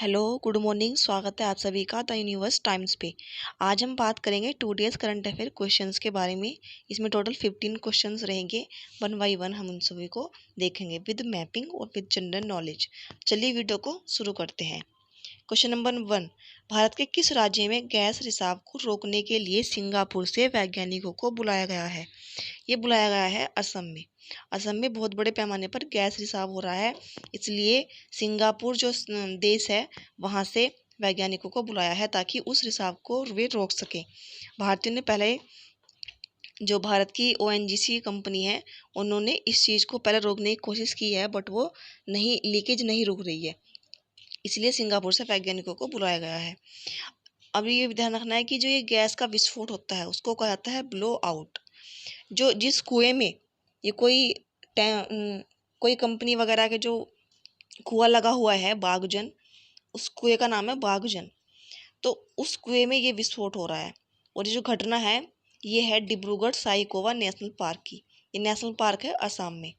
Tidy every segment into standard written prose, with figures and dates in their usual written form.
Hello, good morning. स्वागत है आप सभी का द यूनिवर्स टाइम्स पे। आज हम बात करेंगे 2 डेज करंट अफेयर क्वेश्चंस के बारे में। इसमें टोटल 15 क्वेश्चंस रहेंगे। वन बाय वन हम उन सभी को देखेंगे विद मैपिंग और विद जनरल नॉलेज। चलिए वीडियो को शुरू करते हैं। क्वेश्चन नंबर 1, भारत के किस राज्य में गैस रिसाव को रोकने के लिए सिंगापुर से वैज्ञानिकों को बुलाया गया है? ये बुलाया गया है असम में। असम में बहुत बड़े पैमाने पर गैस रिसाव हो रहा है, इसलिए सिंगापुर जो देश है वहाँ से वैज्ञानिकों को बुलाया है ताकि उस रिसाव को वे रोक सकें। भारतीयों ने पहले जो भारत की ओएनजीसी कंपनी है उन्होंने इस चीज़ को पहले रोकने की कोशिश की है, बट वो नहीं, लीकेज नहीं रुक रही है, इसलिए सिंगापुर से वैज्ञानिकों को बुलाया गया है। अब ये ध्यान रखना है कि जो ये गैस का विस्फोट होता है उसको कहा जाता है ब्लो आउट। जो जिस कुएं में ये कोई कंपनी वगैरह के जो कुआं लगा हुआ है बागजन, उस कुएं का नाम है बागजन। तो उस कुएं में ये विस्फोट हो रहा है और ये जो घटना है ये है डिब्रूगढ़ साईकोवा नेशनल पार्क की। ये नेशनल पार्क है असम में।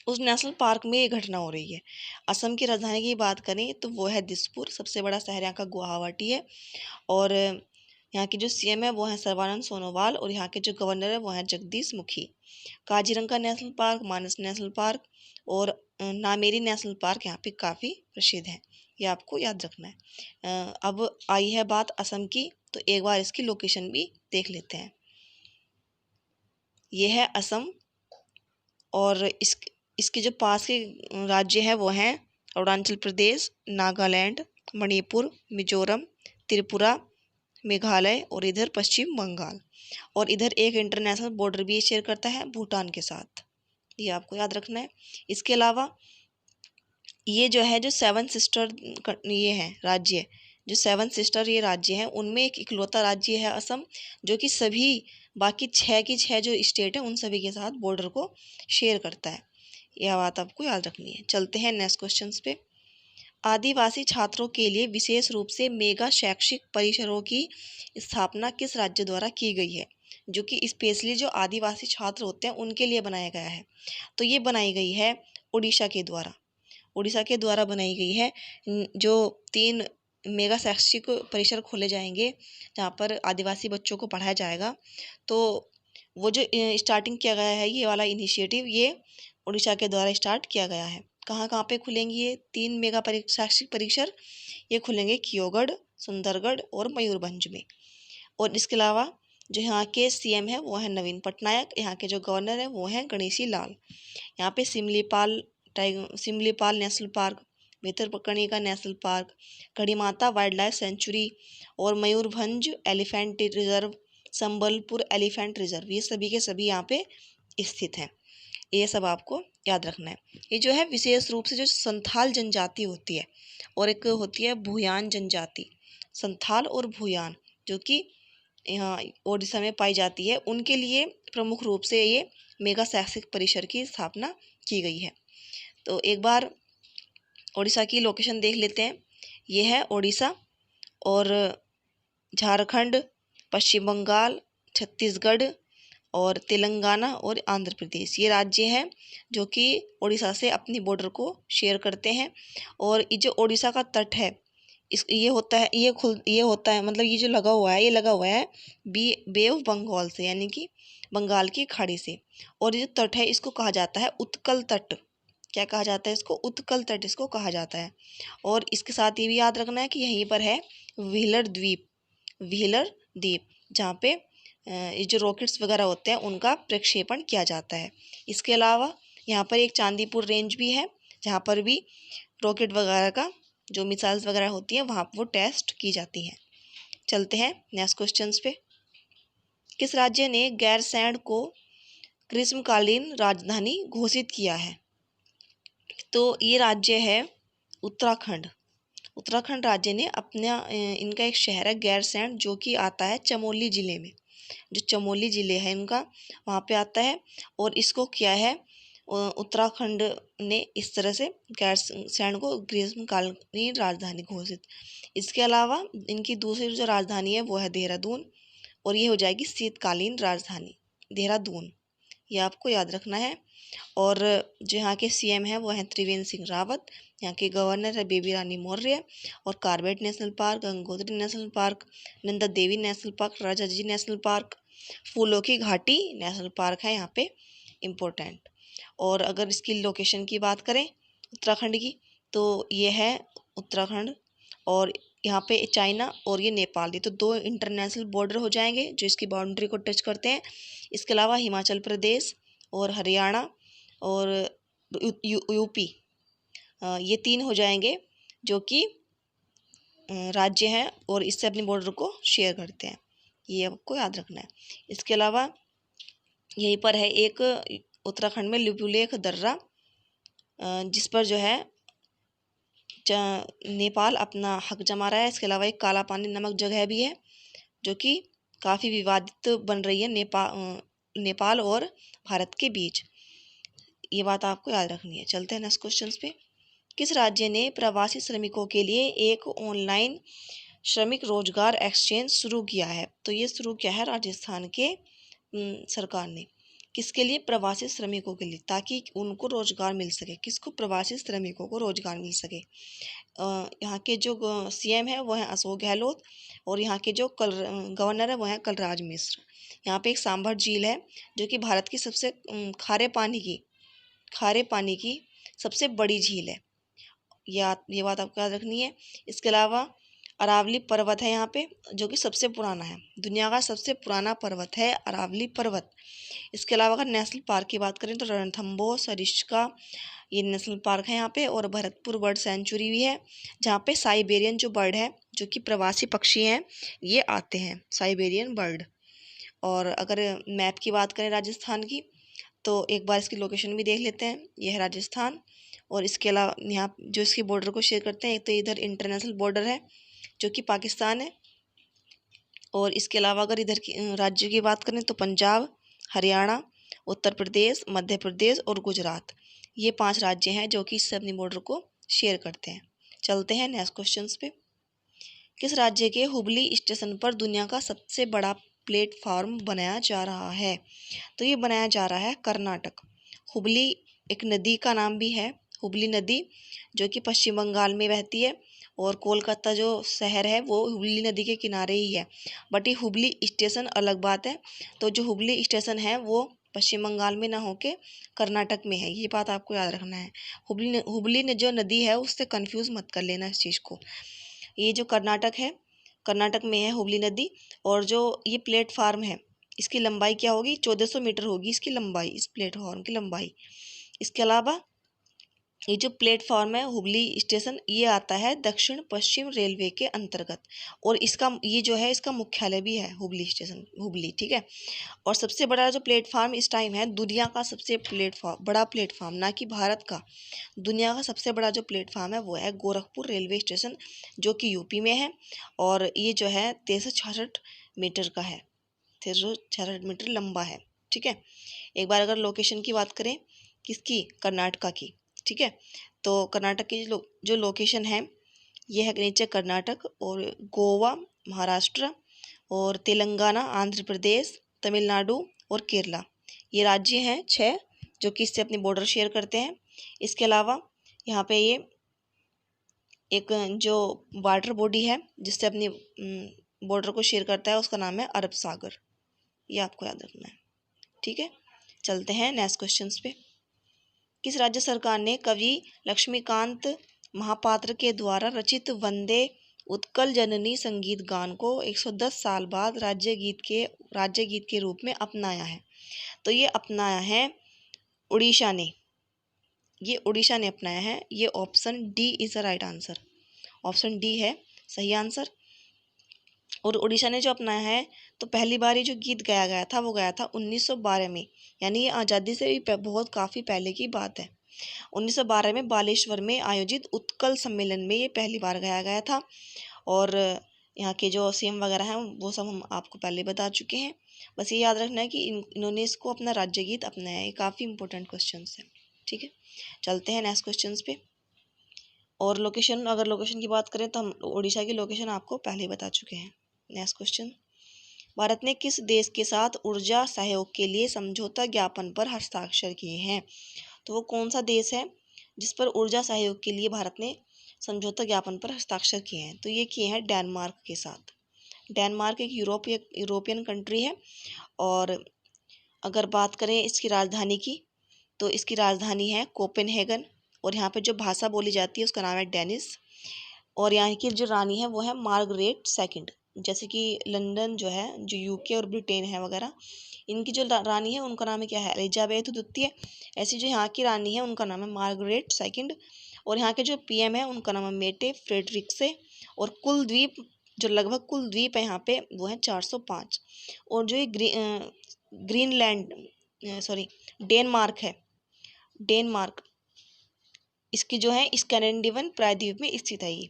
उस नेशनल पार्क में ये घटना हो रही है। असम की राजधानी की बात करें तो वो है दिसपुर। सबसे बड़ा शहर यहाँ का गुवाहाटी है और यहाँ की जो सीएम है वो है सर्बानंद सोनोवाल और यहाँ के जो गवर्नर है वो है जगदीश मुखी। काजीरंगा नेशनल पार्क, मानस नेशनल पार्क और नामेरी नेशनल पार्क यहाँ पे काफ़ी प्रसिद्ध है। ये आपको याद रखना है। अब आई है बात असम की, तो एक बार इसकी लोकेशन भी देख लेते हैं। ये है असम और इसके जो पास के राज्य हैं वो हैं अरुणाचल प्रदेश, नागालैंड, मणिपुर, मिजोरम, त्रिपुरा, मेघालय और इधर पश्चिम बंगाल। और इधर एक इंटरनेशनल बॉर्डर भी शेयर करता है भूटान के साथ। ये आपको याद रखना है। इसके अलावा ये जो है जो सेवन सिस्टर ये हैं राज्य, जो सेवन सिस्टर ये राज्य हैं उनमें एक इकलौता राज्य है असम, जो कि सभी बाकी 6 की 6 जो स्टेट है उन सभी के साथ बॉर्डर को शेयर करता है। यह बात आपको याद रखनी है। चलते हैं नेक्स्ट क्वेश्चन पे। आदिवासी छात्रों के लिए विशेष रूप से मेगा शैक्षिक परिसरों की स्थापना किस राज्य द्वारा की गई है? जो कि स्पेशली जो आदिवासी छात्र होते हैं उनके लिए बनाया गया है। तो ये बनाई गई है उड़ीसा के द्वारा। उड़ीसा के द्वारा बनाई गई है। जो 3 मेगा शैक्षिक परिसर खोले जाएंगे जहाँ पर आदिवासी बच्चों को पढ़ाया जाएगा। तो वो जो स्टार्टिंग किया गया है ये वाला इनिशिएटिव, ये उड़ीसा के द्वारा स्टार्ट किया गया है। कहाँ कहाँ पे खुलेंगी ये 3 मेगा शैक्षिक परिसर? ये खुलेंगे कियोगढ़, सुंदरगढ़ और मयूरभंज में। और इसके अलावा जो यहाँ के सीएम है वो है नवीन पटनायक, यहाँ के जो गवर्नर है वो हैं गणेशी लाल। यहाँ पे Similipal national park, Bhitarkanika national park, कड़ी माता वाइल्ड लाइफ सेंचुरी और Mayurbhanj elephant reserve, Sambalpur elephant reserve, ये सभी के सभी यहाँ पे स्थित हैं। ये सब आपको याद रखना है। ये जो है विशेष रूप से जो संथाल जनजाति होती है और एक होती है भूयान जनजाति, संथाल और भूयान, जो कि यहाँ ओडिशा में पाई जाती है, उनके लिए प्रमुख रूप से ये मेगा शैक्षिक परिसर की स्थापना की गई है। तो एक बार ओडिशा की लोकेशन देख लेते हैं। ये है ओडिशा और झारखंड, पश्चिम बंगाल, छत्तीसगढ़ और तेलंगाना और आंध्र प्रदेश, ये राज्य हैं जो कि ओडिशा से अपनी बॉर्डर को शेयर करते हैं। और ये जो ओडिशा का तट है ये होता है मतलब ये जो लगा हुआ है, ये लगा हुआ है बे ऑफ बंगाल से, यानी कि बंगाल की खाड़ी से। और ये जो तट है इसको कहा जाता है उत्कल तट। क्या कहा जाता है इसको? उत्कल तट इसको कहा जाता है। और इसके साथ ये भी याद रखना है कि यहीं पर है व्हीलर द्वीप, जहाँ पे ये जो रॉकेट्स वगैरह होते हैं उनका प्रक्षेपण किया जाता है। इसके अलावा यहाँ पर एक चांदीपुर रेंज भी है जहाँ पर भी रॉकेट वगैरह का जो मिसाइल्स वगैरह होती हैं वहाँ वो टेस्ट की जाती हैं। चलते हैं नेक्स्ट क्वेश्चंस पे। किस राज्य ने गैरसैंण को ग्रीष्मकालीन राजधानी घोषित किया है? तो ये राज्य है उत्तराखंड। उत्तराखंड राज्य ने अपना इनका एक शहर है गैरसैंण, जो कि आता है चमोली ज़िले में। जो चमोली ज़िले है इनका वहाँ पे आता है। और इसको किया है उत्तराखंड ने इस तरह से गैरसैंण को ग्रीष्मकालीन राजधानी घोषित। इसके अलावा इनकी दूसरी जो राजधानी है वो है देहरादून और ये हो जाएगी शीतकालीन राजधानी देहरादून। ये आपको याद रखना है। और जो यहाँ के सीएम है वो हैं त्रिवेंद्र सिंह रावत, यहाँ के गवर्नर है बेबी रानी मौर्य। और Corbett National Park, Gangotri National Park, Nanda Devi National Park, Rajaji National Park, फूलों की घाटी नेशनल पार्क है यहाँ पे इम्पोर्टेंट। और अगर इसकी लोकेशन की बात करें उत्तराखंड की, तो ये है उत्तराखंड, और यहाँ पे चाइना और ये नेपाल, ये तो दो इंटरनेशनल बॉर्डर हो जाएंगे जो इसकी बाउंड्री को टच करते हैं। इसके अलावा हिमाचल प्रदेश और हरियाणा और यूपी, ये 3 हो जाएंगे जो कि राज्य हैं और इससे अपनी बॉर्डर को शेयर करते हैं। ये आपको याद रखना है। इसके अलावा यहीं पर है एक उत्तराखंड में लिपुलेख दर्रा, जिस पर जो है नेपाल अपना हक जमा रहा है। इसके अलावा एक काला पानी नामक जगह भी है जो कि काफ़ी विवादित बन रही है नेपाल और भारत के बीच। ये बात आपको याद रखनी है। चलते हैं नेक्स्ट क्वेश्चन पे। किस राज्य ने प्रवासी श्रमिकों के लिए एक ऑनलाइन श्रमिक रोजगार एक्सचेंज शुरू किया है? तो ये शुरू किया है राजस्थान के सरकार ने। किसके लिए? प्रवासी श्रमिकों के लिए, ताकि उनको रोजगार मिल सके। किसको? प्रवासी श्रमिकों को रोजगार मिल सके। यहाँ के जो सीएम है वो है अशोक गहलोत, और यहाँ के जो गवर्नर है वो है कलराज मिश्र। यहाँ पे एक सांभर झील है जो कि भारत की सबसे खारे पानी की सबसे बड़ी झील है। ये बात आपको याद रखनी है। इसके अलावा अरावली पर्वत है यहाँ पे जो कि सबसे पुराना है, दुनिया का सबसे पुराना पर्वत है अरावली पर्वत। इसके अलावा अगर नेशनल पार्क की बात करें तो रणथंभौर सरिस्का ये नेशनल पार्क है यहाँ पे, और भरतपुर बर्ड सेंचुरी भी है जहाँ पे साइबेरियन जो बर्ड है जो कि प्रवासी पक्षी हैं ये आते हैं, साइबेरियन बर्ड। और अगर मैप की बात करें राजस्थान की, तो एक बार इसकी लोकेशन भी देख लेते हैं। यह है राजस्थान, और इसके अलावा यहाँ जो इसकी बॉर्डर को शेयर करते हैं, एक तो इधर इंटरनेशनल बॉर्डर है जो कि पाकिस्तान है, और इसके अलावा अगर इधर की राज्य की बात करें तो पंजाब, हरियाणा, उत्तर प्रदेश, मध्य प्रदेश और गुजरात, ये 5 राज्य हैं जो कि इससे अपनी बॉर्डर को शेयर करते हैं। चलते हैं नेक्स्ट क्वेश्चन पे। किस राज्य के हुबली स्टेशन पर दुनिया का सबसे बड़ा प्लेटफॉर्म बनाया जा रहा है? तो ये बनाया जा रहा है कर्नाटक। हुबली एक नदी का नाम भी है, हुबली नदी, जो कि पश्चिम बंगाल में बहती है, और कोलकाता जो शहर है वो हुबली नदी के किनारे ही है। बट ये हुबली स्टेशन अलग बात है। तो जो हुबली स्टेशन है वो पश्चिम बंगाल में ना होके कर्नाटक में है, ये बात आपको याद रखना है। हुबली ने जो नदी है उससे कंफ्यूज मत कर लेना इस चीज़ को। ये जो कर्नाटक है, कर्नाटक में है हुबली नदी, और जो ये प्लेटफार्म है इसकी लंबाई क्या होगी? 1400 मीटर होगी इसकी लंबाई, इस प्लेटफॉर्म की लंबाई। इसके अलावा ये जो प्लेटफॉर्म है हुबली स्टेशन, ये आता है दक्षिण पश्चिम रेलवे के अंतर्गत, और इसका ये जो है इसका मुख्यालय भी है हुबली स्टेशन, हुबली, ठीक है। और सबसे बड़ा जो प्लेटफॉर्म इस टाइम है, दुनिया का सबसे बड़ा प्लेटफॉर्म, ना कि भारत का, दुनिया का सबसे बड़ा जो प्लेटफॉर्म है वो है गोरखपुर रेलवे स्टेशन जो कि यूपी में है, और ये जो है 1366 मीटर का है, 1366 मीटर लंबा है, ठीक है। एक बार अगर लोकेशन की बात करें किसकी? कर्नाटका की, ठीक है। तो कर्नाटक की जो लोकेशन है ये है नीचे कर्नाटक, और गोवा, महाराष्ट्र, और तेलंगाना, आंध्र प्रदेश, तमिलनाडु और केरला, ये राज्य हैं 6 जो कि इससे अपनी बॉर्डर शेयर करते हैं। इसके अलावा यहाँ पे ये एक जो वाटर बॉडी है जिससे अपनी बॉर्डर को शेयर करता है उसका नाम है अरब सागर, ये आपको याद रखना है, ठीक है। चलते हैं नेक्स्ट क्वेश्चन पे। किस राज्य सरकार ने कवि लक्ष्मीकांत महापात्र के द्वारा रचित वंदे उत्कल जननी संगीत गान को 110 साल बाद राज्य गीत के रूप में अपनाया है? तो ये अपनाया है उड़ीसा ने, ये उड़ीसा ने अपनाया है। ये option D is the right answer, option D है सही आंसर। और उड़ीसा ने जो अपनाया है, तो पहली बार ये जो गीत गाया गया था वो गाया था 1912 में, यानी ये आज़ादी से भी बहुत काफ़ी पहले की बात है। 1912 में बालेश्वर में आयोजित उत्कल सम्मेलन में ये पहली बार गाया गया था। और यहाँ के जो सीएम वगैरह हैं वो सब हम आपको पहले बता चुके हैं। बस ये याद रखना है कि इन्होंने इसको अपना राज्य गीत अपनाया है। ये काफ़ी इंपॉर्टेंट क्वेश्चन है, ठीक है। चलते हैं नेक्स्ट क्वेश्चन पे। और लोकेशन, अगर लोकेशन की बात करें तो हम उड़ीसा की लोकेशन आपको पहले ही बता चुके हैं। नेक्स्ट क्वेश्चन, भारत ने किस देश के साथ ऊर्जा सहयोग के लिए समझौता ज्ञापन पर हस्ताक्षर किए हैं? तो वो कौन सा देश है जिस पर ऊर्जा सहयोग के लिए भारत ने समझौता ज्ञापन पर हस्ताक्षर किए हैं? तो ये किए हैं डेनमार्क के साथ। डेनमार्क एक यूरोपियन कंट्री है। और अगर बात करें इसकी राजधानी की, तो इसकी राजधानी है कोपेनहेगन। और यहाँ पे जो भाषा बोली जाती है उसका नाम है डेनिश। और यहाँ की जो रानी है वो है मार्गरेट सेकंड। जैसे कि लंदन जो है, जो यूके और ब्रिटेन है वगैरह, इनकी जो रानी है उनका नाम है क्या है, एलिजाबेथ द्वितीय। ऐसी जो यहाँ की रानी है उनका नाम है मार्गरेट सेकंड। और यहाँ के जो पीएम है उनका नाम है मेटे फ्रेडरिक्से। और कुल द्वीप, जो लगभग कुल द्वीप है यहाँ पे, वो है 405। और जो ये ग्रीनलैंड, सॉरी, डेनमार्क है, डेनमार्क इसकी जो है स्कैंडिनेवियन प्रायद्वीप में स्थित है। ये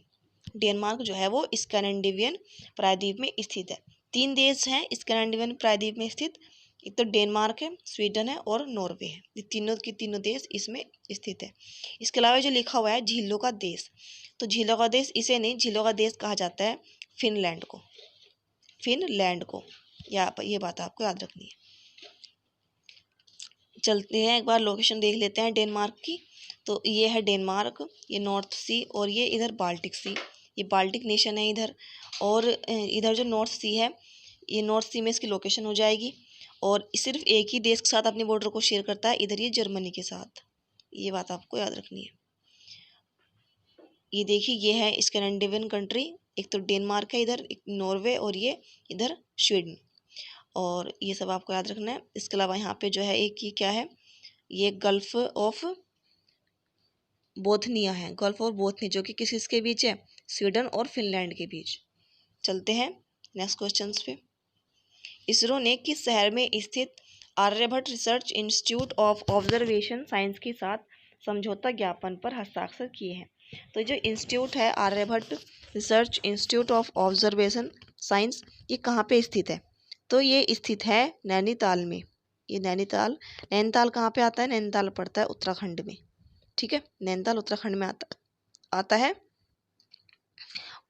डेनमार्क जो है वो स्कैंडिनेवियन प्रायद्वीप में स्थित है। 3 देश हैं स्कैंडिनेवियन प्रायद्वीप में स्थित, एक तो डेनमार्क है, स्वीडन है और नॉर्वे है। ये तीनों के तीनों देश इसमें स्थित है। इसके अलावा जो लिखा हुआ है झीलों का देश, तो झीलों का देश इसे नहीं, झीलों का देश कहा जाता है फिनलैंड को, फिनलैंड को। या ये बात आपको याद रखनी है। चलते हैं एक बार लोकेशन देख लेते हैं डेनमार्क की। तो ये है डेनमार्क, ये नॉर्थ सी, और ये इधर बाल्टिक सी, ये बाल्टिक नेशन है इधर। और इधर जो नॉर्थ सी है, ये नॉर्थ सी में इसकी लोकेशन हो जाएगी। और सिर्फ एक ही देश के साथ अपने बॉर्डर को शेयर करता है, इधर ये जर्मनी के साथ। ये बात आपको याद रखनी है। ये देखिए, ये है स्कैंडिनेवियन कंट्री, एक तो डेनमार्क है इधर, एक नॉर्वे, और ये इधर स्वीडन। और ये सब आपको याद रखना है। इसके अलावा यहाँ पे जो है एक ये क्या है, ये गल्फ ऑफ बोथनिया है, गल्फ ऑफ बोथनिया, जो कि किसके बीच है, स्वीडन और फिनलैंड के बीच। चलते हैं नेक्स्ट क्वेश्चन पे। इसरो ने किस शहर में स्थित Aryabhatta research institute of observation science के साथ समझौता ज्ञापन पर हस्ताक्षर किए हैं? तो जो इंस्टीट्यूट है Aryabhatta research institute of observation science, ये कहाँ पे स्थित है? तो ये स्थित है नैनीताल में। ये नैनीताल, नैनीताल कहाँ पे आता है? नैनीताल पड़ता है उत्तराखंड में। ठीक है, नैनीताल उत्तराखंड में आता है।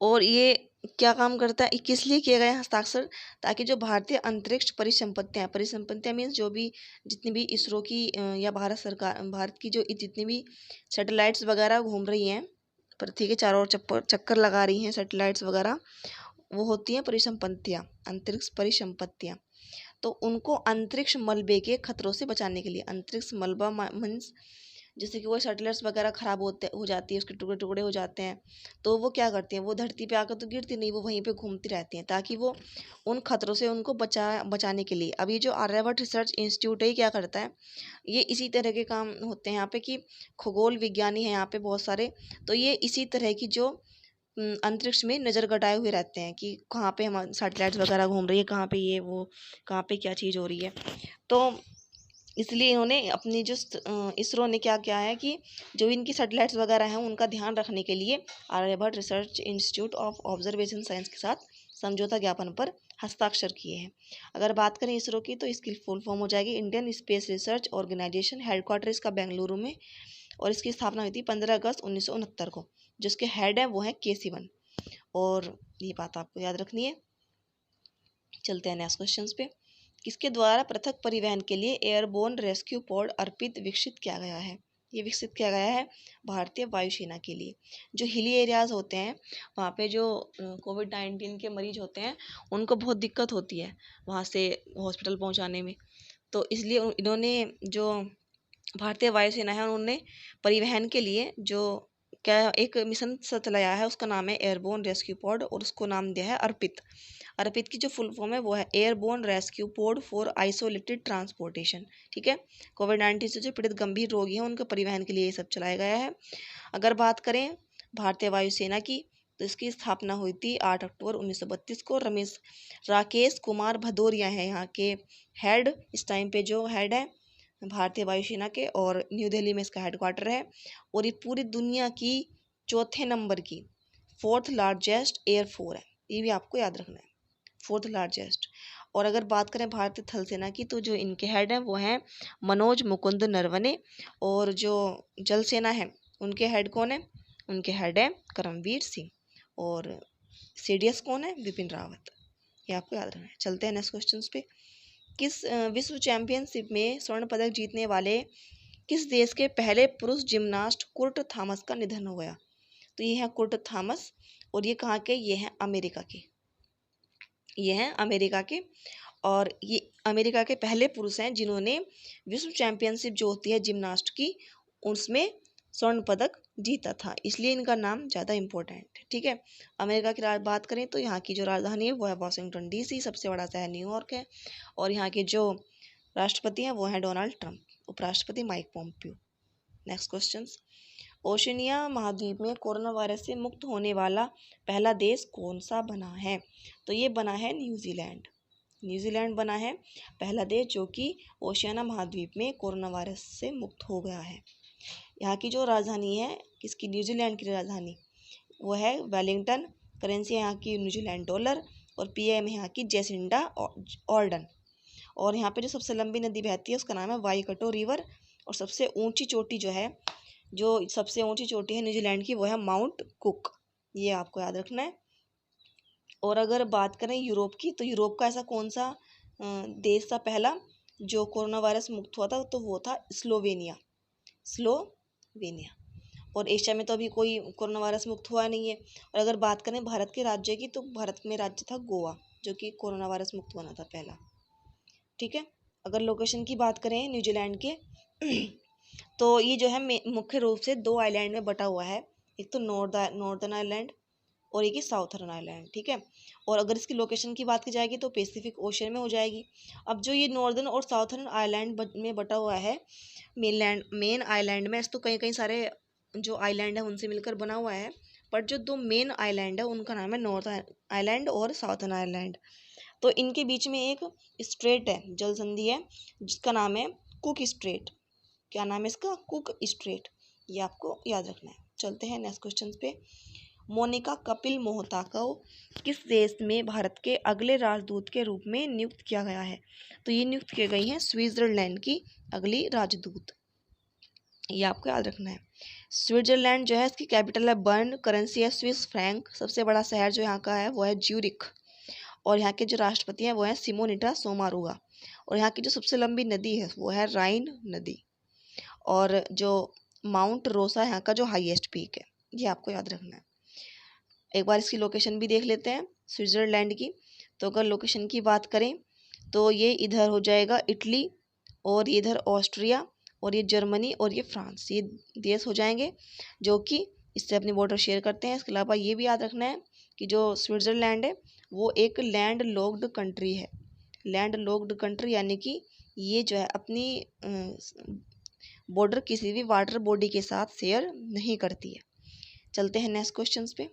और ये क्या काम करता है, किस लिए किया गया हस्ताक्षर? ताकि जो भारतीय अंतरिक्ष परिसंपत्तियां, परिसंपत्तियां मीन्स जो भी जितनी भी इसरो की या भारत सरकार, भारत की जो जितनी भी सैटेलाइट्स वगैरह घूम रही हैं, पृथ्वी के चारों ओर चक्कर लगा रही हैं सैटेलाइट्स वगैरह, वो होती हैं परिसंपत्तियां, अंतरिक्ष परिसंपत्तियां। तो उनको अंतरिक्ष मलबे के खतरों से बचाने के लिए, अंतरिक्ष मलबा मीन्स जैसे कि वो सैटेलाइट्स वगैरह खराब हो जाती है, उसके टुकड़े टुकड़े हो जाते हैं, तो वो क्या करती हैं, वो धरती पे आकर तो गिरती नहीं, वो वहीं पे घूमती रहती हैं, ताकि वो उन खतरों से उनको बचाने के लिए। अब ये जो आर्यभट्ट रिसर्च इंस्टीट्यूट है ये क्या करता है, ये इसी तरह के काम होते हैं यहाँ पे, कि खगोल विज्ञानी है यहाँ पे बहुत सारे, तो ये इसी तरह की जो अंतरिक्ष में नज़र गड़ाए हुए रहते हैं कि कहाँ पे हम सैटेलाइट्स वगैरह घूम रही है, कहाँ पे ये वो, कहाँ पे क्या चीज़ हो रही है। तो इसलिए इन्होंने अपनी जो इसरो ने क्या किया है कि जो इनकी सैटेलाइट्स वगैरह हैं उनका ध्यान रखने के लिए Aryabhatta research institute of observation science के साथ समझौता ज्ञापन पर हस्ताक्षर किए हैं। अगर बात करें इसरो की, तो इसकी फुल फॉर्म हो जाएगी Indian space research organisation. Headquarter इसका बेंगलुरु में, और इसकी स्थापना हुई थी 15 अगस्त 1969 को। जिसके हेड है वो है के सिवन। और ये बात आपको याद रखनी है। चलते हैं नेक्स्ट क्वेश्चन पे। किसके द्वारा पृथक परिवहन के लिए एयरबोर्न रेस्क्यू पॉड अर्पित विकसित किया गया है? ये विकसित किया गया है भारतीय वायुसेना के लिए। जो हिली एरियाज़ होते हैं वहाँ पे जो कोविड-19 के मरीज होते हैं उनको बहुत दिक्कत होती है वहाँ से हॉस्पिटल पहुँचाने में। तो इसलिए इन्होंने जो भारतीय वायुसेना है उन्होंने परिवहन के लिए जो क्या एक मिशन चलाया है, उसका नाम है एयरबोर्न रेस्क्यू पॉड, और उसको नाम दिया है अर्पित। अर्पित की जो फुल फॉर्म है वो है airborne rescue pod for isolated transportation. ठीक है, कोविड-19 से जो पीड़ित गंभीर रोगी हैं उनके परिवहन के लिए ये सब चलाया गया है। अगर बात करें भारतीय वायुसेना की, तो इसकी स्थापना हुई थी 8 अक्टूबर 1932 को। राकेश कुमार भदौरिया है यहाँ के हेड, इस टाइम पे जो हेड है भारतीय वायुसेना के, और न्यू दिल्ली में इसका हेडक्वार्टर है। और ये पूरी दुनिया की चौथे नंबर की 4th लार्जेस्ट एयरफोर्स है, ये भी आपको याद रखना है, 4th लार्जेस्ट। और अगर बात करें भारतीय थल सेना की, तो जो इनके हेड हैं वो हैं मनोज मुकुंद नरवणे। और जो जल सेना है उनके हेड कौन है? उनके हेड है करमवीर सिंह। और सीडीएस कौन है? विपिन रावत। ये आपको याद रखना है। चलते हैं नेक्स्ट क्वेश्चन पे। किस विश्व चैंपियनशिप में स्वर्ण पदक जीतने वाले किस देश के पहले पुरुष जिम्नास्ट कुर्ट थॉमस का निधन हो गया? तो ये है कुर्ट थॉमस, और ये कहाँ के? ये हैं अमेरिका के। ये हैं अमेरिका के, और ये अमेरिका के पहले पुरुष हैं जिन्होंने विश्व चैंपियनशिप जो होती है जिम्नास्ट की, उसमें स्वर्ण पदक जीता था, इसलिए इनका नाम ज़्यादा इम्पोर्टेंट है। ठीक है, अमेरिका की बात करें तो यहाँ की जो राजधानी है वो है वाशिंगटन DC, सबसे बड़ा शहर न्यूयॉर्क है, और यहाँ के जो राष्ट्रपति हैं वो हैं डोनाल्ड ट्रंप, उपराष्ट्रपति Mike Pompeo. Next question, Oceania महाद्वीप में कोरोना वायरस से मुक्त होने वाला पहला देश कौन सा बना है? तो ये बना है न्यूजीलैंड। न्यूजीलैंड बना है पहला देश जो कि ओशियाना महाद्वीप में कोरोना वायरस से मुक्त हो गया है। यहाँ की जो राजधानी है किसकी? न्यूजीलैंड की राजधानी वो है वेलिंगटन, करेंसी है यहाँ की न्यूजीलैंड डॉलर, और PM है यहाँ की जेसिंडा ऑर्डन। और यहाँ पे जो सबसे लंबी नदी बहती है उसका नाम है वाईकटो रिवर, और सबसे ऊंची चोटी जो है, जो सबसे ऊंची चोटी है न्यूजीलैंड की वो है माउंट कुक, ये आपको याद रखना है। और अगर बात करें यूरोप की, तो यूरोप का ऐसा कौन सा देश था पहला जो कोरोना वायरस मुक्त हुआ था? तो वो था स्लोवेनिया। और एशिया में तो अभी कोई कोरोना वायरस मुक्त हुआ नहीं है। और अगर बात करें भारत के राज्य की, तो भारत में राज्य था गोवा, जो कि कोरोना वायरस मुक्त हुआ था पहला। ठीक है, अगर लोकेशन की बात करें न्यूजीलैंड के तो ये जो है मुख्य रूप से 2 आइलैंड में बटा हुआ है, एक तो नॉर्दर्न आइलैंड और एक ही साउथर्न आइलैंड। ठीक है, और अगर इसकी लोकेशन की बात की जाएगी तो पैसिफिक ओशन में हो जाएगी। अब जो ये नॉर्दर्न और साउथर्न आइलैंड में बटा हुआ है मेन आइलैंड में, तो कई सारे जो आइलैंड है उनसे मिलकर बना हुआ है, पर जो 2 मेन आइलैंड है उनका नाम है नॉर्थ आइलैंड और साउथर्न आइलैंड। तो इनके बीच में एक स्ट्रेट है, जल संधि है, जिसका नाम है कुक स्ट्रेट। क्या नाम है इसका? कुक स्ट्रेट, ये आपको याद रखना है। चलते हैं नेक्स्ट क्वेश्चन पे। मोनिका कपिल मोहता को किस देश में भारत के अगले राजदूत के रूप में नियुक्त किया गया है? तो ये नियुक्त की गई हैं स्विट्जरलैंड की अगली राजदूत, ये आपको याद रखना है। स्विट्जरलैंड जो है इसकी कैपिटल है बर्न, करेंसी है स्विस फ्रैंक, सबसे बड़ा शहर जो यहाँ का है वो है ज्यूरिख, और यहाँ के जो राष्ट्रपति हैं वो है सिमोनिटा सोमारुगा, और यहाँ की जो सबसे लंबी नदी है वो है राइन नदी, और जो माउंट रोसा यहाँ का जो हाईएस्ट पीक है, ये आपको याद रखना है। एक बार इसकी लोकेशन भी देख लेते हैं स्विट्ज़रलैंड की। तो अगर लोकेशन की बात करें तो ये इधर हो जाएगा इटली, और इधर ऑस्ट्रिया, और ये जर्मनी, और ये फ्रांस, ये देश हो जाएंगे जो कि इससे अपनी बॉर्डर शेयर करते हैं। इसके अलावा ये भी याद रखना है कि जो स्विट्ज़रलैंड है वो एक लैंड लॉक्ड कंट्री है। लैंड लॉक्ड कंट्री यानी कि ये जो है अपनी बॉर्डर किसी भी वाटर बॉडी के साथ शेयर नहीं करती है। चलते हैं नेक्स्ट क्वेश्चन पे।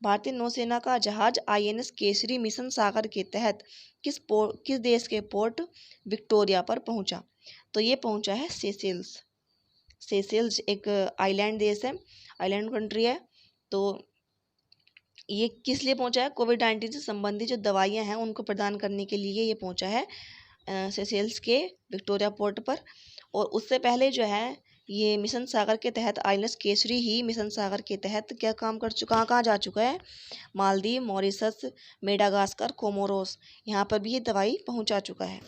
भारतीय नौसेना का जहाज INS केसरी मिशन सागर के तहत किस देश के पोर्ट विक्टोरिया पर पहुंचा? तो ये पहुंचा है सेशेल्स। सेशेल्स एक आइलैंड देश है, आइलैंड कंट्री है। तो ये किस लिए पहुंचा है? कोविड-19 से संबंधित जो दवाइयां हैं उनको प्रदान करने के लिए ये पहुंचा है सेशेल्स के विक्टोरिया पोर्ट पर। और उससे पहले जो है ये मिशन सागर के तहत INS केसरी ही मिशन सागर के तहत क्या काम कर चुका, कहाँ जा चुका है? मालदीव, मॉरिशस, मेडागास्कर, कोमोरोस, यहाँ पर भी ये दवाई पहुँचा चुका है।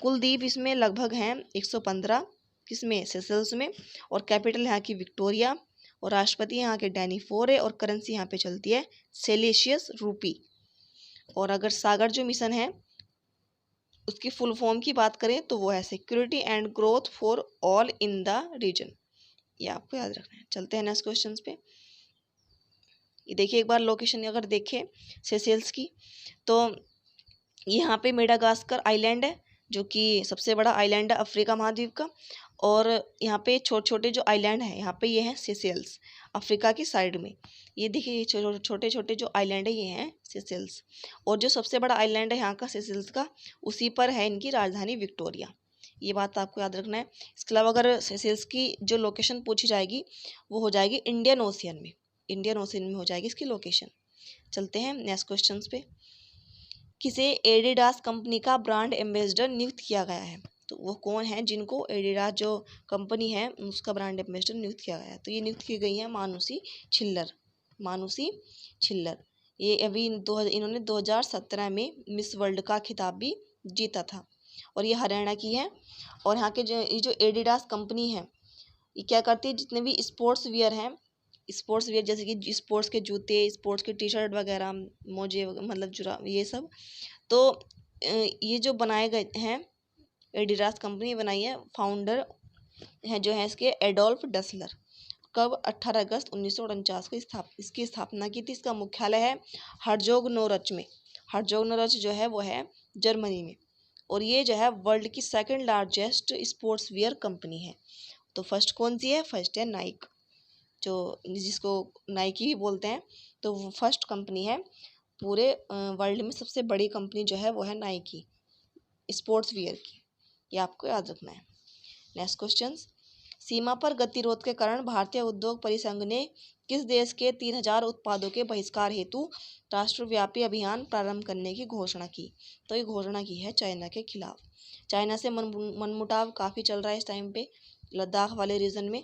कुल द्वीप इसमें लगभग हैं 115, किसमें? सेशेल्स में, और कैपिटल यहाँ की विक्टोरिया, और राष्ट्रपति यहाँ के डैनी फोर है, और करेंसी यहाँ पे चलती है सेलेशियस रूपी। और अगर सागर जो मिशन है उसकी फुल फॉर्म की बात करें तो वो है security and growth for all in the region, ये आपको याद रखना है। चलते हैं नेक्स्ट क्वेश्चन पे। ये देखिए एक बार लोकेशन अगर देखें सेशेल्स की, तो यहाँ पे मेडागास्कर आइलैंड है जो कि सबसे बड़ा आइलैंड है अफ्रीका महाद्वीप का, और यहाँ पे छोटे छोटे जो आइलैंड हैं यहाँ पे ये हैं सेशेल्स अफ्रीका की साइड में। ये देखिए ये छोटे छोटे जो आइलैंड है ये हैं सेशेल्स, और जो सबसे बड़ा आइलैंड है यहाँ का सेशेल्स का, उसी पर है इनकी राजधानी विक्टोरिया, ये बात आपको याद रखना है। इसके अलावा अगर सेशेल्स की जो लोकेशन पूछी जाएगी वो हो जाएगी इंडियन ओशियन में, इंडियन ओशियन में हो जाएगी इसकी लोकेशन। चलते हैं नेक्स्ट क्वेश्चन पे। किसे एडिडास कंपनी का ब्रांड एम्बेसडर नियुक्त किया गया है? तो वो कौन है जिनको एडिडास जो कंपनी है उसका ब्रांड एम्बेसडर नियुक्त किया गया है? तो ये नियुक्त की गई है मानुषी छिल्लर, मानुषी छिल्लर, ये अभी इन्होंने 2017 में मिस वर्ल्ड का खिताब भी जीता था और ये हरियाणा की है। और यहाँ के ये जो एडिडास कंपनी है, ये क्या करती है, जितने भी स्पोर्ट्स वियर हैं, स्पोर्ट्स वियर जैसे कि स्पोर्ट्स के जूते, स्पोर्ट्स की टी शर्ट वगैरह, मोजे मतलब जुराब, ये सब, तो ये जो बनाए गए हैं, एडिडास कंपनी बनाई है, फाउंडर है जो है इसके एडोल्फ डसलर। कब? 18 अगस्त 1949 को इसकी स्थापना की थी। इसका मुख्यालय है हर्जोग नोरच में। हर्जोग नोरच जो है वो है जर्मनी में। और ये जो है वर्ल्ड की second largest sports wear company है। तो फर्स्ट कौन सी है? फर्स्ट है नाइक, जो जिसको नाइकी भी बोलते हैं। तो वो फर्स्ट कंपनी है पूरे वर्ल्ड में। सबसे बड़ी कंपनी जो है वो है नाइकी स्पोर्ट्स वियर की। ये आपको याद रखना है। नेक्स्ट क्वेश्चन, सीमा पर गतिरोध के कारण भारतीय उद्योग परिसंघ ने किस देश के 3000 उत्पादों के बहिष्कार हेतु राष्ट्रव्यापी अभियान प्रारंभ करने की घोषणा की? तो ये घोषणा की है चाइना के खिलाफ। चाइना से मनमुटाव काफ़ी चल रहा है इस टाइम पे लद्दाख वाले रीजन में।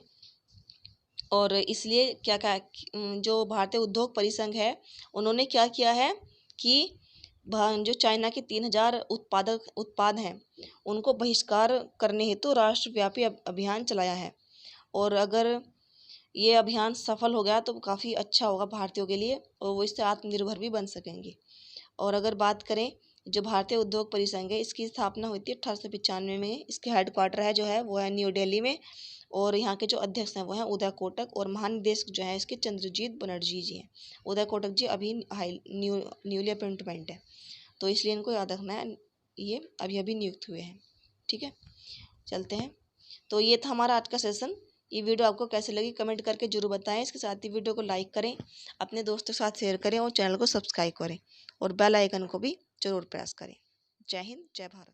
और इसलिए क्या क्या जो भारतीय उद्योग परिसंघ है उन्होंने क्या किया है कि जो चाइना के 3000 उत्पाद हैं उनको बहिष्कार करने हेतु राष्ट्रव्यापी अभियान चलाया है। और अगर ये अभियान सफल हो गया तो काफ़ी अच्छा होगा भारतीयों के लिए और वो इससे आत्मनिर्भर भी बन सकेंगे। और अगर बात करें जो भारतीय उद्योग परिसंघ है, इसकी स्थापना हुई थी 1895 में। इसके हेडक्वार्टर है जो है वो है न्यू दिल्ली में। और यहाँ के जो अध्यक्ष हैं वो हैं उदय कोटक और महानिदेशक जो है इसके चंद्रजीत बनर्जी जी हैं। उदय कोटक जी अभी न्यूली अपॉइंटमेंट है, तो इसलिए इनको याद रखना है, ये अभी अभी नियुक्त हुए हैं। ठीक है, चलते हैं। तो ये था हमारा आज का सेशन। ये वीडियो आपको कैसे लगी कमेंट करके जरूर बताएं। इसके साथ ही वीडियो को लाइक करें, अपने दोस्तों के साथ शेयर करें और चैनल को सब्सक्राइब करें और बेल आइकन को भी जरूर प्रेस करें। जय हिंद, जय भारत।